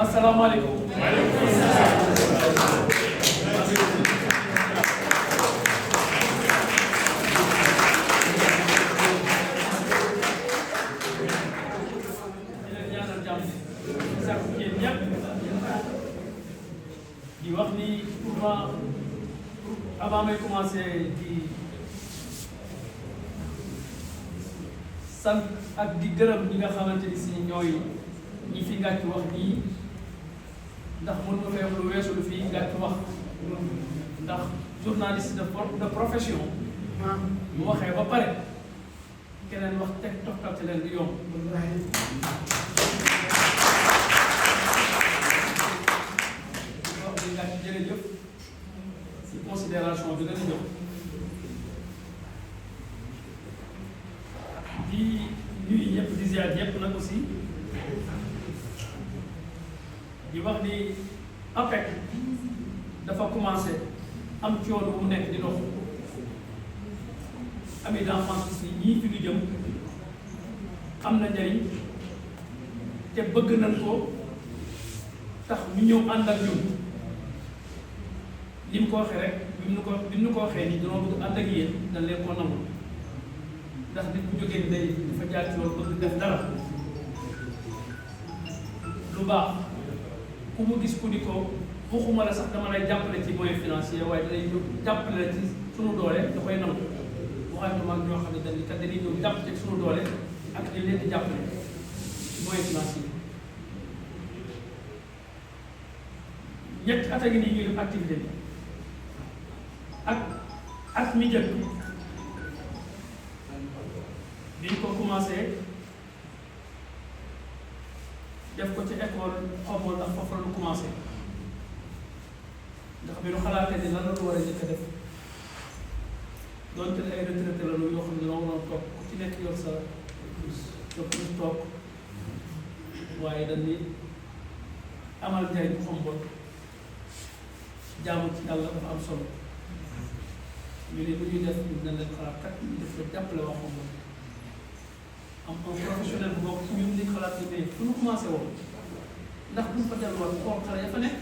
asalaamaaleykum. di wax ni pour moi avant may commencer di sant ak di gërëm ñi nga xamante ni si ñooy ñi fi ngàcc wax nii ndax mën nga fay wax lu weesu lu fi ngàcc wax ndax journaliste de profession mu waxee ba pare keneen wax teg toppate leen di yomb. jërëjëf ci considération bi nga di jox di nuyu ñëpp di ziar ñëpp nag aussi di wax ni APEC dafa commencé am coono bu mu nekk di dox ami d'enfance aussi ñii fi ñu jëm am na njëriñ te bëgg nañ ko tax ñu ñëw ànd ak ñun. li mu ko waxee rek bi mu ko waxee nii dañoo bëgg ànd ak yéen dañ leen ko nangu ndax nit bu jógee ni day dafa jaar ci loolu bëgg def dara lu baax ku mu gis ku ni ko waxuma la sax dama lay jàppale ci moyen financier waaye dalay jàppale la ci sunu doole da koy nangu waxaat ma ak ñoo xam ne dañ kat dañuy ñëw jàpp ci sunu doole ak di leen di jàppale ci moyen financier ñetti at a ngi nii ñuy def activité bi ak mi jëkk biñ ko commencé def ko ci école xamoon ndax foofu la ñu commencé ndax bi ñu xalaatee ni lan la ñu war a njëkk a def doonte ay retraité la yoo xam ne ñoo waroon toog ku ci nekk yor sa plus toog waaye dañ ni amal njariñ bu xam bon jaamu ci yàlla dafa am solo. ñu ne bu ñuy def ñu ne leen xalaat kat ñu def la jàppale waa xam am un professionnel bu bokk ci ñun di xalaat ni mais fu ñu commencé woon ndax bu ñu fa delluwaat xool xale ya fa nekk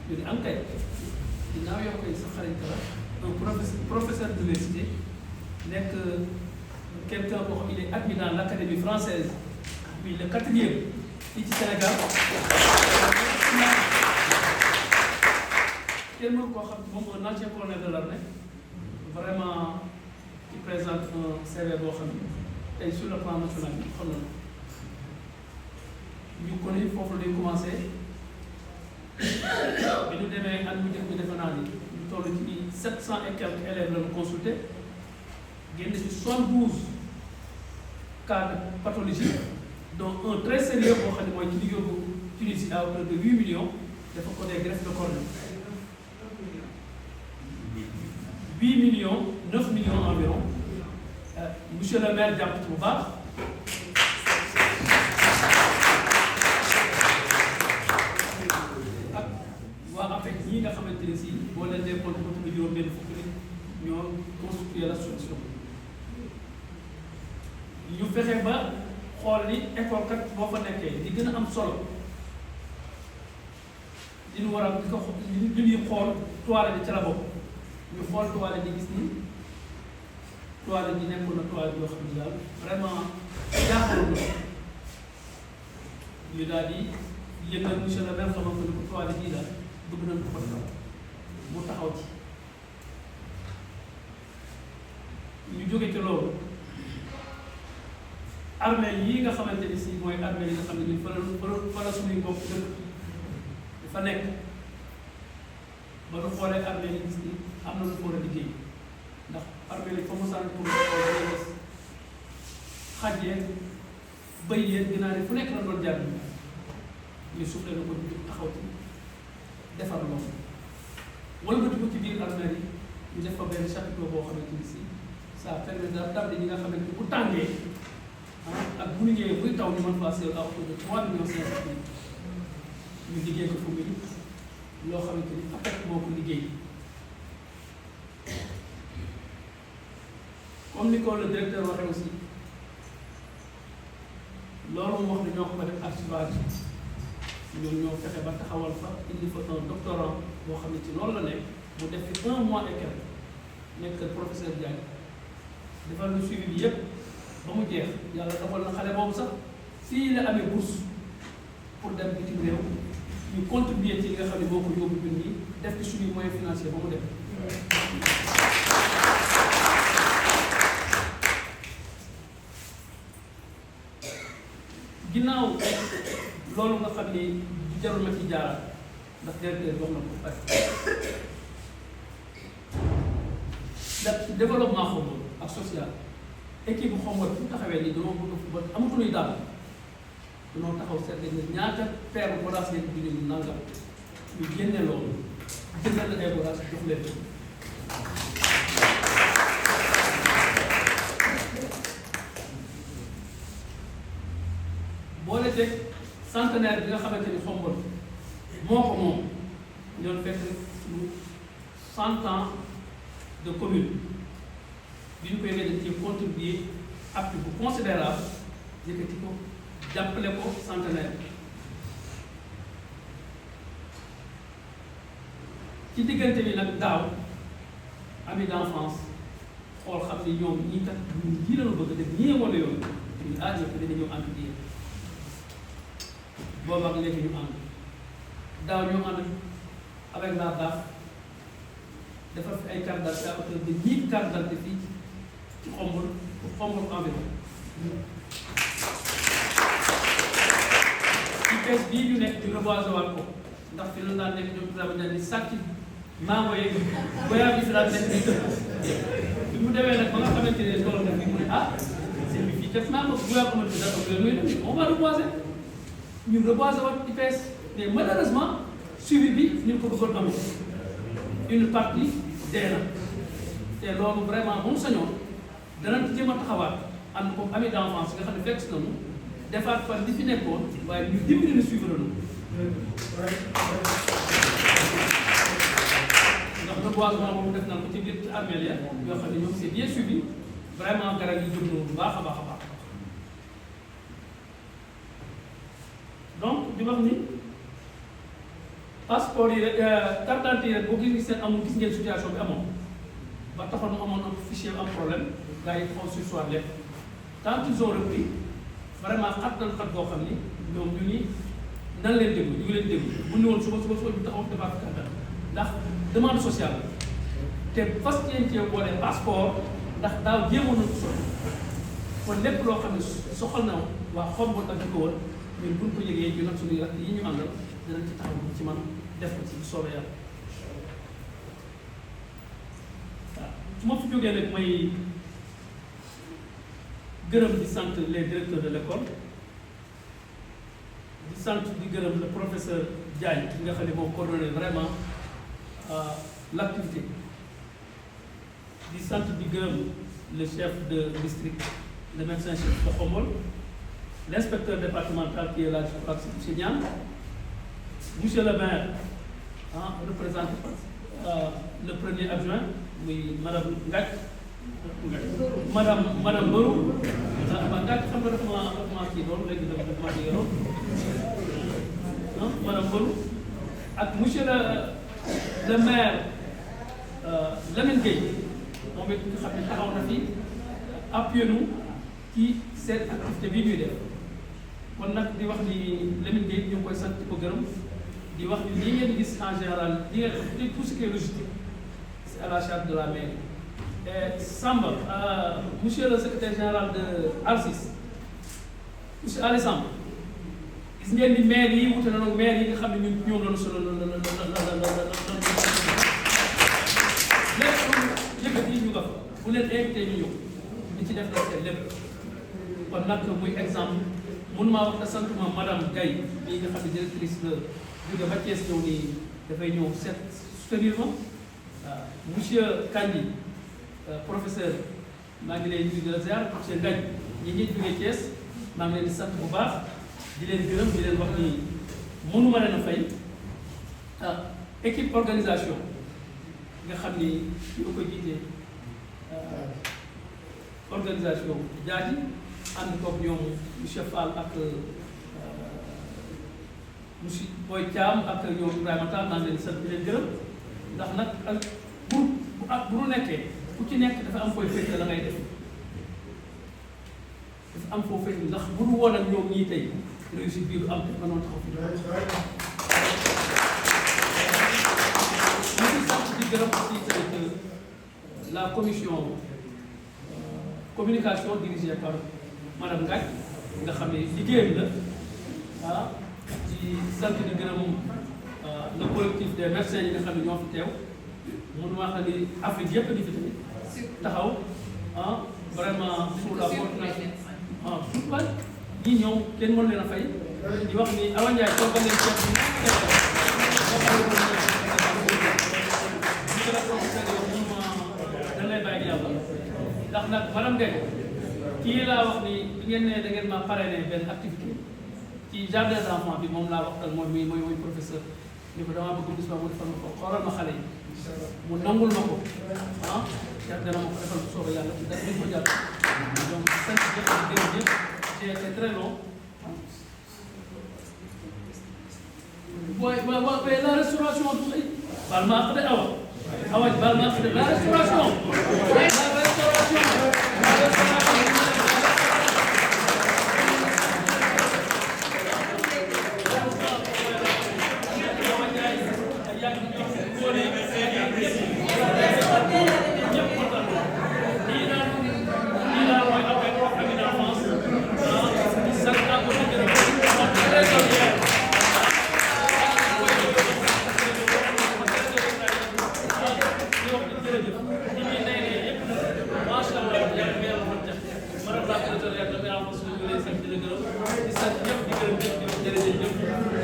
ñu ne am kay ginnaaw yow koy sa xarit la un professeur d'université nekk quelqu'un boo xam il est admis dans l'académie française puis le 4e fii ci Sénégal kenn mënu koo xam moom un ancien colonel de l'armée vraiment qui présente un CV boo xam ne tey sur le plan national bi xam na ñu ko ni foofu lay commencé bi ñu demee at bu njëkk bi defe naa ni ñu toll ci 700 et quelques élèves la ñu consulté génn ci 72 cas de pathologie dont un très sérieux boo xam ne mooy ci liggéeyu Tunisie à hauteur de 8 millions dafa ko des greffes de cornée 8 millions 9 millions environ monsieur le maire jàpp ci bu baax ak waa APEC ñii nga xamante ne si boo leen dee compte ba juróom benn fukk nit ñoo constitué l'association ñu fexe ba xool ni école kat boo fa nekkee di gën a am solo li ñu war a di ko li ñuy xool toile bi ca la bopp ñu xool toile di gis ni toile ji nekkoon na toile yoo xam ne daal vraiment jaaxaloon na ñu daal di yëngal monsieur le maire xamal ko ni ko toile bii daal bëgg nañ ko fa defal mu taxaw ci ñu jóge ci loolu armée yi nga xamante ni si mooy armée yi nga xam ne ñun fa la suñuy bopp dëkk dafa nekk ba nu xoolee armée yi gis ni am na lu ko war a liggéey ndax armée yi fa mu sànni pour gis xaj yeeg bëy yeeg ginaar yi fu nekk la doon jaar ñu suuflee na ko taxaw ci defar loolu wëlbati ko ci biir armée yi ñu def fa benn chapiteau boo xamante ni si ça permet d'adapter ñi nga xamante ni bu tàngee ak bu ñu ñëwee buy taw ñu mën faa seetlu à hauteur de 3 millions 500 ñu liggéey ko fu muy loo xamante ni APEC moo ko liggéey comme ni ko le directeur waxee aussi loolu mu wax ne ñoo ko def archivage ñoom ñoo fexe ba taxawal fa indi fa un doctorant boo xam ne ci loolu la nekk mu def fi 1 mois et quelques nekk professeur Diagne defal lu suivi bi yëpp ba mu jeex yàlla dogal na xale boobu sax fii la amee bourse pour dem bitim réew ñu contribuer ci li nga xam ne moo ko yóbbu ñun ñi def ci suñu moyen financier ba mu dem. ginnaaw loolu nga xam ni jarul ma ci jaaraat ndax directeur wax na ko pare ndax développement Xombol ak social équipe bu Xombol fu taxawee nii dañoo bëgg football amatuñuy daal dañoo taxaw seetlu ne ñaata paire boraas nekk bi ñu nangam ñu génne loolu jëndal la ay boraas jox leen boole teg centenaire bi nga xamante ni Xombol moo ko moom ñoon fekk lu 100 ans de commune bi ñu koy ne dañ ci contribuer appui bu considérable yëkkati ko jàppale ko centenaire ci diggante bi nag daaw ami d'enfance xool xam ni ñoom ñii kat ñii lañu bëgg def ñii wala yoon ñu ñëpp dina ñëw ànd ak yéen boobu ak léegi ñu ànd daaw ñu ànd avec la DAF defar fi ay carte d'identité à hauteur de 1000 carte d'identité fii ci Xombol pour Xombol environ ci bees bii ñu nekk di reboiser waat ko ndax fi la daan nekk ñoom Ibrahima Diagne sàcc mango yeeg goyaab yi fi daan nekk di tëb bi mu demee nag ba nga xamante ne loolu nag bi mu ne ah seen bi fii def mango goyaab xamante dafa loolu muy dem on va reboiser ñu reboiser waat IPS mais malheureusement suivi bi ñu ko bëggoon am une partie dee na te loolu vraiment bu mu sañoon danañ ci jéem a taxawaat ànd ko ami d'enfance nga xam ne fekk si nañu defaat fan li fi nekkoon waaye ñu dimbali na suivre nañu ndax reboisement moom def nañ ko ci biir ci armeel ya yoo xam ne ñoom c'est bien suivi vraiment garab yi jóg na bu baax a baax a baax donc di wax ni passeport yi rek carte d'identité yi rek boo gis seen amul gis ngeen situation bi amoon ba taxoon mu amoon am fichier am problème gars yi xaw sursoir lépp tant qu'ils ont repris vraiment xat nañ xat boo xam ni ñoom ñu ni nan leen déglu ñu ngi leen déglu bu ñu woon suba ñu taxaw defaat carte ndax demande sociale te fas yéen cee boole passeport ndax daaw jéemoon nañ ko soxla kon lépp loo xam ne soxal na waa Xombol ak di ko woon ñun buñ ko yëgee ñu nag suñuy rakk yi ñu àndal dinañ ci taxaw ci man def ko ci soobee yàlla waaw su ma fi jógee nag may gërëm di sant les directeurs de l'école di sant di gërëm le professeur Diagne ki nga xam ne moo coordonné vraiment l'activité di sant di gërëm le chef de district le médecin chef de Xombol l'inspecteur départemental qui est là, je crois que c'est M. Niang, monsieur le maire, représenté le premier adjoint, oui, Madame Ngak, Madame Borou, Madame Borou, et monsieur le maire, Lamine Gueye, moom it nga xam ne taxaw na fi appuyé-nous ci cette activité bi ñuy def. kon nag di wax ni Lamine Gueye ñu ngi koy sant di ko gërëm di wax ni lii ngeen gis en général li ngeen tout ce qui est logistique c'est à la charge de la mairie. Et Samba monsieur le secrétaire général de ALSIS monsieur Ali Samb gis ngeen ni maire yi wute na nag maire yi nga xam ne ñun ñoom la ñu solo lépp yëkkati yi ñu nga fa bu leen invité ñu ñëw di ci def seen lépp kon nag muy exemple. mun maa wax te sant ma madame Gaye bii nga xam ne directrice la jóge ba Thiès ñëw nii dafay ñëw seet soutenir ma monsieur Kandji professeur maa ngi lay nuyu di la ziar monsieur Ngagne ñi ñuy jógee Thiès maa ngi leen di sant bu baax di leen gërëm di leen wax ni mënuma leen a fay équipe organisation nga xam ni ñu ko jiitee organisation jaaji ànd koog ñoom monsieur Fall ak monsieur Boy Thiam ak ñoom Ibrahima Tall maa ngi leen di sant di leen gërëm ndax nag ak bu nu nekkee ku ci nekk dafa am fooy féete la ngay def dafa am foo féete ndax bu nu woon ak ñoom ñii tey réussite bii du am te mënoon taxaw fi. ñu ngi sant di gërëm aussi tamit la commission communication dirigée par madame Ngagne nga xam ne liggéeyam la ci sant di gërëm le collectif des médecins yi nga xam ne ñoo fi teew mun wax na ni Afrique yëpp di fi tamit taxaw vraiment sous la coordination surtout ñii ñëw kenn mën leen a fay di wax ni Awa Ndiaye toogal leen ceeb bi dañ lay bàyyi yàlla ndax nag madame Gueye kii laa wax ni bi ngeen ne da ngeen ma parrainé benn activité ci jardin d'enfants bi moom laa waxtaan mooy professeur ni ko damaa bëgg bis ba mu defal ma ko xoolal ma xale yi mu nangul ma ko dana ma ko defal bu soobee yàlla dara duñ ko jàpp donc sant ñëpp ak gërëm ñëpp j'ai été très long mais la restauration du ay baal ma àq de awa baal ma àq de la restauration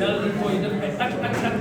yàlla koy def ay